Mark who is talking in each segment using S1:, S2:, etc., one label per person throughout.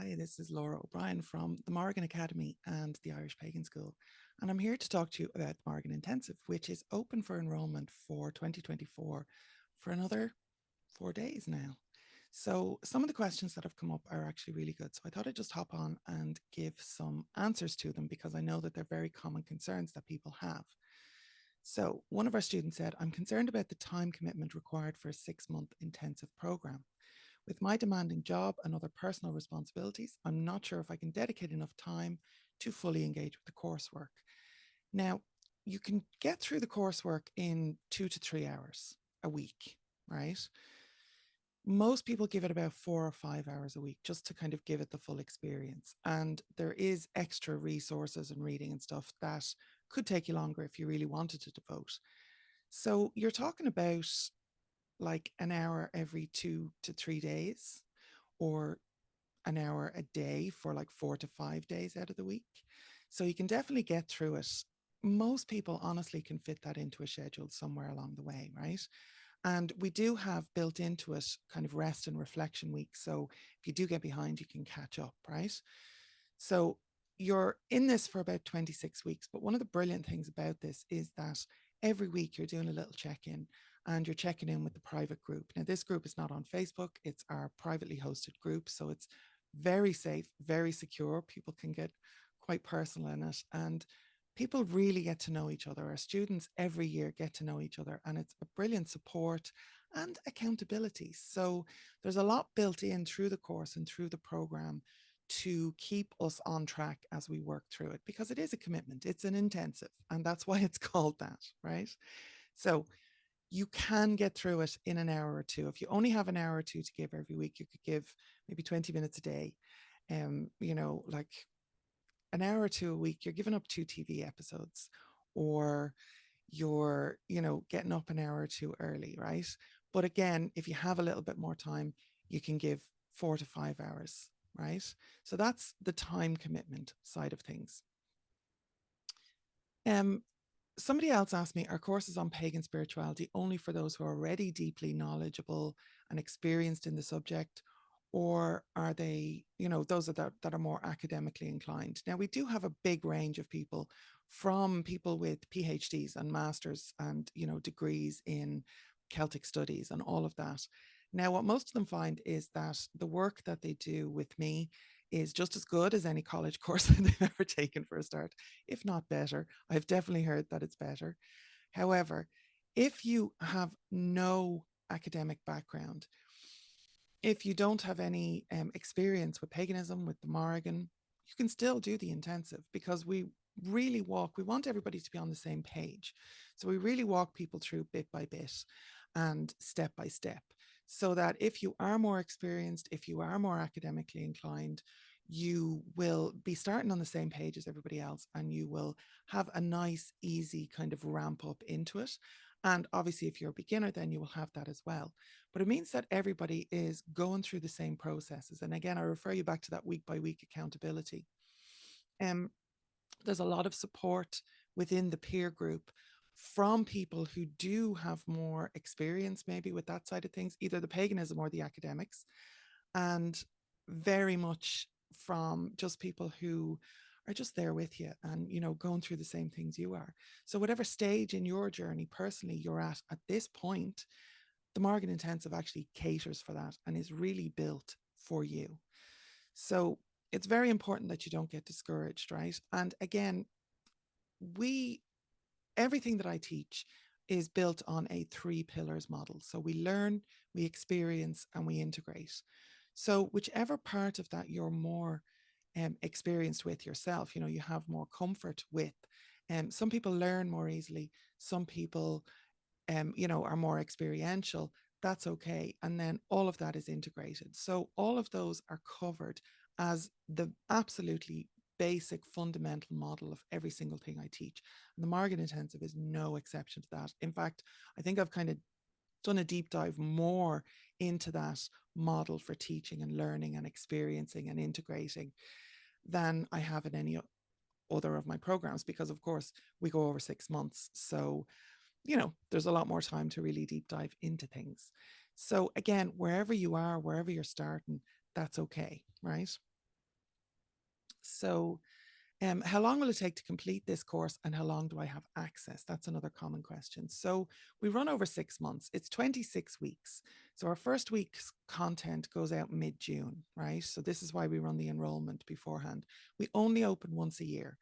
S1: Hi, this is Lora O'Brien from the Morrigan Academy and the Irish Pagan School. And I'm here to talk to you about Morrigan Intensive, which is open for enrolment for 2024 for another 4 days now. So some of the questions that have come up are actually really good. So I thought I'd just hop on and give some answers to them because I know that they're very common concerns that people have. So one of our students said, I'm concerned about the time commitment required for a 6-month intensive program. With my demanding job and other personal responsibilities, I'm not sure if I can dedicate enough time to fully engage with the coursework. Now, you can get through the coursework in 2 to 3 hours a week, right? Most people give it about 4 or 5 hours a week just to kind of give it the full experience. And there is extra resources and reading and stuff that could take you longer if you really wanted to devote. So you're talking about like an hour every 2 to 3 days, or an hour a day for like 4 to 5 days out of the week. So you can definitely get through it. Most people honestly can fit that into a schedule somewhere along the way, right? And we do have built into it kind of rest and reflection weeks. So if you do get behind, you can catch up, right? So you're in this for about 26 weeks. But one of the brilliant things about this is that every week you're doing a little check-in and you're checking in with the private group. Now, this group is not on Facebook, it's our privately hosted group. So it's very safe, very secure. People can get quite personal in it. And people really get to know each other. Our students every year get to know each other, and it's a brilliant support and accountability. So there's a lot built in through the course and through the program to keep us on track as we work through it, because it is a commitment. It's an intensive, and that's why it's called that, right? So you can get through it in an hour or two. If you only have an hour or two to give every week, you could give maybe 20 minutes a day. Like an hour or two a week, you're giving up 2 TV episodes, or you're, getting up an hour or two early, right? But again, if you have a little bit more time, you can give 4 to 5 hours, right? So that's the time commitment side of things. Um, Somebody else asked me, are courses on pagan spirituality only for those who are already deeply knowledgeable and experienced in the subject? Or are they, those that are more academically inclined? Now, we do have a big range of people, from people with PhDs and masters and, degrees in Celtic studies and all of that. Now, what most of them find is that the work that they do with me is just as good as any college course that they've ever taken for a start, if not better. I've definitely heard that it's better. However, if you have no academic background, if you don't have any experience with paganism, with the Morrigan, you can still do the intensive, because we want everybody to be on the same page. So we really walk people through bit by bit and step by step, so that if you are more experienced, if you are more academically inclined, you will be starting on the same page as everybody else, and you will have a nice, easy kind of ramp up into it. And obviously, if you're a beginner, then you will have that as well. But it means that everybody is going through the same processes. And again, I refer you back to that week by week accountability. Um, there's a lot of support within the peer group from people who do have more experience, maybe with that side of things, either the paganism or the academics, and very much from just people who are just there with you and, going through the same things you are. So whatever stage in your journey personally you're at this point, the Morrigan Intensive actually caters for that and is really built for you. So it's very important that you don't get discouraged, right? And again, we everything that I teach is built on a 3 pillars model. So we learn, we experience, and we integrate. So whichever part of that you're more experienced with yourself, you have more comfort with. Some people learn more easily. Some people, are more experiential. That's okay. And then all of that is integrated. So all of those are covered as the absolutely basic fundamental model of every single thing I teach. And the Morrigan Intensive is no exception to that. In fact, I think I've kind of done a deep dive more into that model for teaching and learning and experiencing and integrating than I have in any other of my programs, because of course we go over 6 months. So, there's a lot more time to really deep dive into things. So again, wherever you are, wherever you're starting, that's okay, right? So how long will it take to complete this course, and how long do I have access? That's another common question. So we run over 6 months. It's 26 weeks. So our first week's content goes out mid-June, right? So this is why we run the enrollment beforehand. We only open once a year.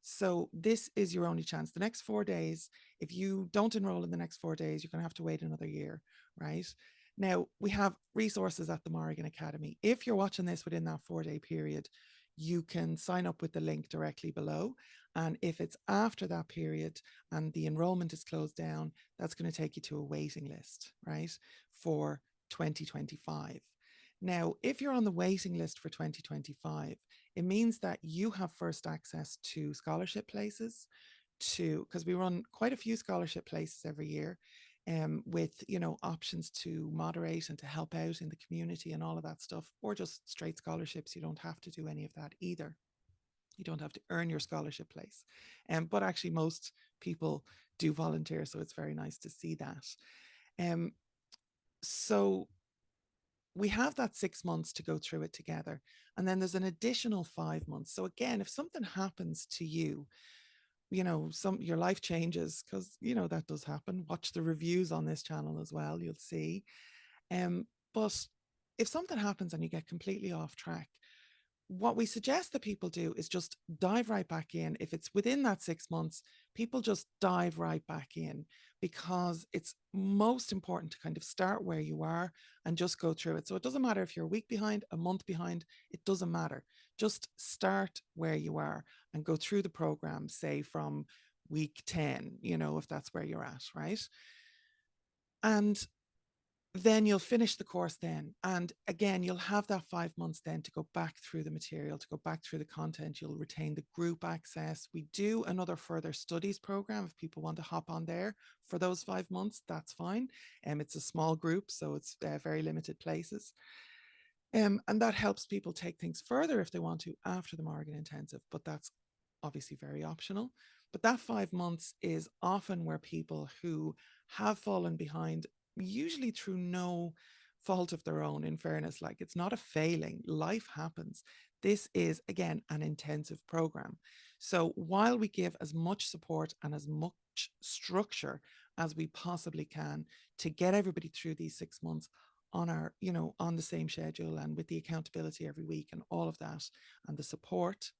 S1: So this is your only chance. The next 4 days, if you don't enroll in the next 4 days, you're going to have to wait another year, right? Now, we have resources at the Morrigan Academy. If you're watching this within that 4 day period, you can sign up with the link directly below. And if it's after that period and the enrollment is closed down, that's going to take you to a waiting list, right, for 2025. Now, if you're on the waiting list for 2025, it means that you have first access to scholarship places, because we run quite a few scholarship places every year, with options to moderate and to help out in the community and all of that stuff, or just straight scholarships. You don't have to do any of that either. You don't have to earn your scholarship place, but actually most people do volunteer, so it's very nice to see that. So we have that 6 months to go through it together. And then there's an additional 5 months. So again, if something happens to you, your life changes, because that does happen. Watch the reviews on this channel as well, you'll see. But if something happens and you get completely off track, what we suggest that people do is just dive right back in. If it's within that 6 months, people just dive right back in, because it's most important to kind of start where you are and just go through it. So it doesn't matter if you're a week behind, a month behind, it doesn't matter. Just start where you are and go through the program, say from week 10, if that's where you're at, right? And then you'll finish the course then. And again, you'll have that 5 months then to go back through the material, to go back through the content. You'll retain the group access. We do another further studies program. If people want to hop on there for those 5 months, that's fine. It's a small group, so it's very limited places. And that helps people take things further if they want to after the Morrigan Intensive, but that's obviously very optional. But that 5 months is often where people who have fallen behind, usually through no fault of their own, in fairness, like it's not a failing, life happens. This is, again, an intensive program. So while we give as much support and as much structure as we possibly can to get everybody through these 6 months on our, on the same schedule and with the accountability every week and all of that and the support,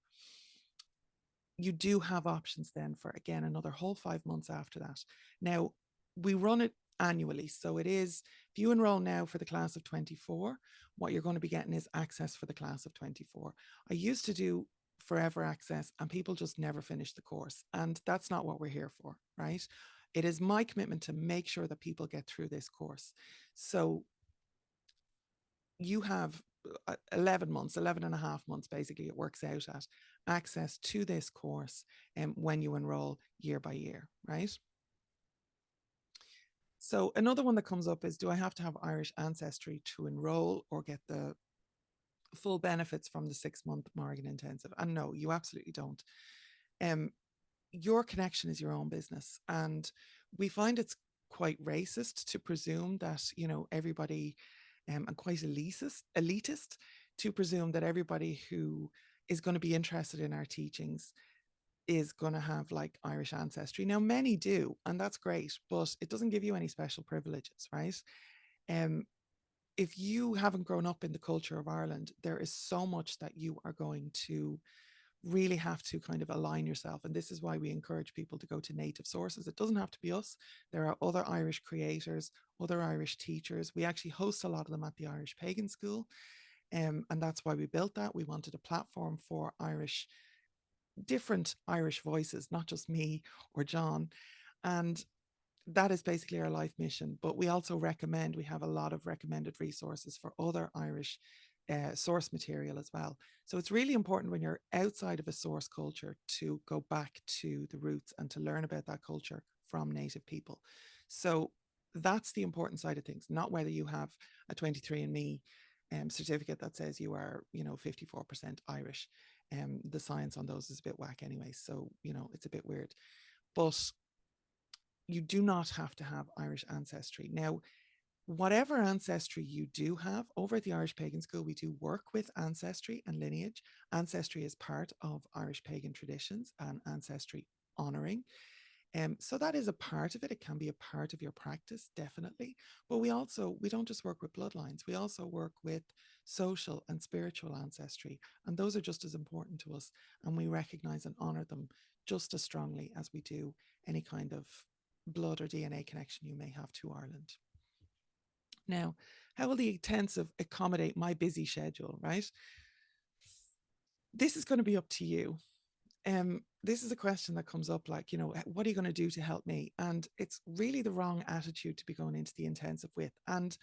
S1: you do have options then for, again, another whole 5 months after that. Now, we run it annually. So it is, if you enroll now for the class of 24, what you're going to be getting is access for the class of 24. I used to do forever access and people just never finish the course. And that's not what we're here for, right? It is my commitment to make sure that people get through this course. So you have 11 months, 11 and a half months, basically, it works out at access to this course when you enroll year by year, right? So another one that comes up is, do I have to have Irish ancestry to enroll or get the full benefits from the 6-month Morrigan Intensive? And no, you absolutely don't. Your connection is your own business. And we find it's quite racist to presume that, everybody, and quite elitist to presume that everybody who is going to be interested in our teachings is going to have like Irish ancestry. Now, many do, and that's great, but it doesn't give you any special privileges, right? If you haven't grown up in the culture of Ireland, there is so much that you are going to really have to kind of align yourself. And this is why we encourage people to go to native sources. It doesn't have to be us. There are other Irish creators, other Irish teachers. We actually host a lot of them at the Irish Pagan School. And that's why we built that. We wanted a platform for different Irish voices, not just me or John. And that is basically our life mission. But we also we have a lot of recommended resources for other Irish source material as well. So it's really important when you're outside of a source culture to go back to the roots and to learn about that culture from native people. So that's the important side of things, not whether you have a 23andMe certificate that says you are, 54% Irish. The science on those is a bit whack anyway. So, it's a bit weird. But you do not have to have Irish ancestry. Now, Whatever ancestry you do have, over at the Irish Pagan School, we do work with ancestry and lineage. Ancestry is part of Irish pagan traditions and ancestry honouring. So that is a part of it. It can be a part of your practice, definitely. But we don't just work with bloodlines, we also work with social and spiritual ancestry. And those are just as important to us. And we recognize and honor them just as strongly as we do any kind of blood or DNA connection you may have to Ireland. Now, how will the intensive accommodate my busy schedule, right? This is going to be up to you. This is a question that comes up like, what are you going to do to help me? And it's really the wrong attitude to be going into the intensive with. And,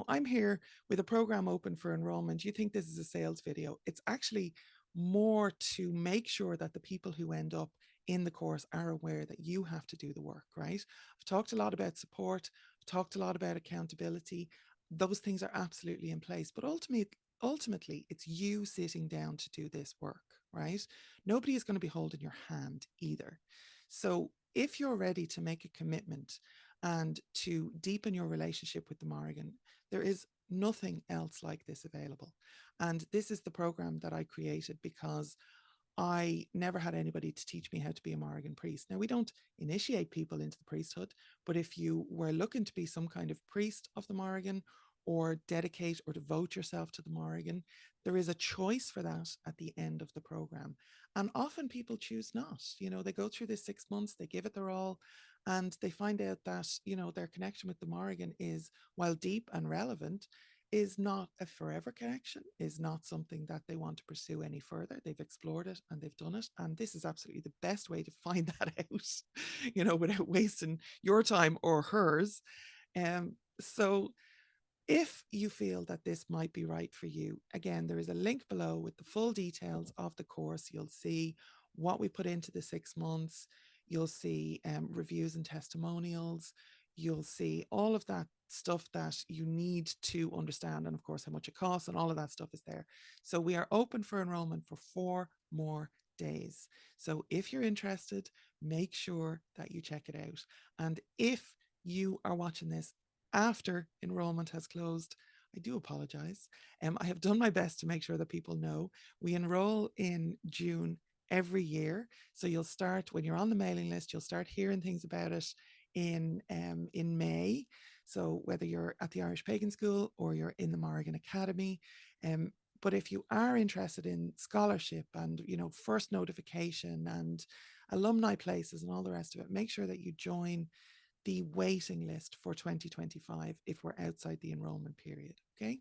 S1: I'm here with a program open for enrollment. You think this is a sales video. It's actually more to make sure that the people who end up in the course are aware that you have to do the work, right? I've talked a lot about support, I've talked a lot about accountability. Those things are absolutely in place. But ultimately, it's you sitting down to do this work, right? Nobody is going to be holding your hand either. So if you're ready to make a commitment and to deepen your relationship with the Morrigan, there is nothing else like this available. And this is the program that I created because I never had anybody to teach me how to be a Morrigan priest. Now, we don't initiate people into the priesthood, but if you were looking to be some kind of priest of the Morrigan or dedicate or devote yourself to the Morrigan, there is a choice for that at the end of the program. And often people choose not. They go through this 6 months, they give it their all, and they find out that, their connection with the Morrigan is, while deep and relevant, is not a forever connection, is not something that they want to pursue any further. They've explored it and they've done it. And this is absolutely the best way to find that out, without wasting your time or hers. So if you feel that this might be right for you, again, there is a link below with the full details of the course. You'll see what we put into the 6 months. You'll see reviews and testimonials. You'll see all of that stuff that you need to understand, and of course, how much it costs, and all of that stuff is there. So we are open for enrollment for 4 more days. So if you're interested, make sure that you check it out. And if you are watching this after enrollment has closed, I do apologize. I have done my best to make sure that people know we enroll in June every year. So you'll start, when you're on the mailing list, you'll start hearing things about it in May. So whether you're at the Irish Pagan School or you're in the Morrigan Academy, but if you are interested in scholarship and first notification and alumni places and all the rest of it, make sure that you join the waiting list for 2025 if we're outside the enrollment period. Okay,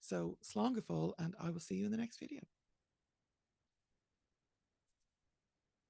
S1: so slán go fóill, and I will see you in the next video.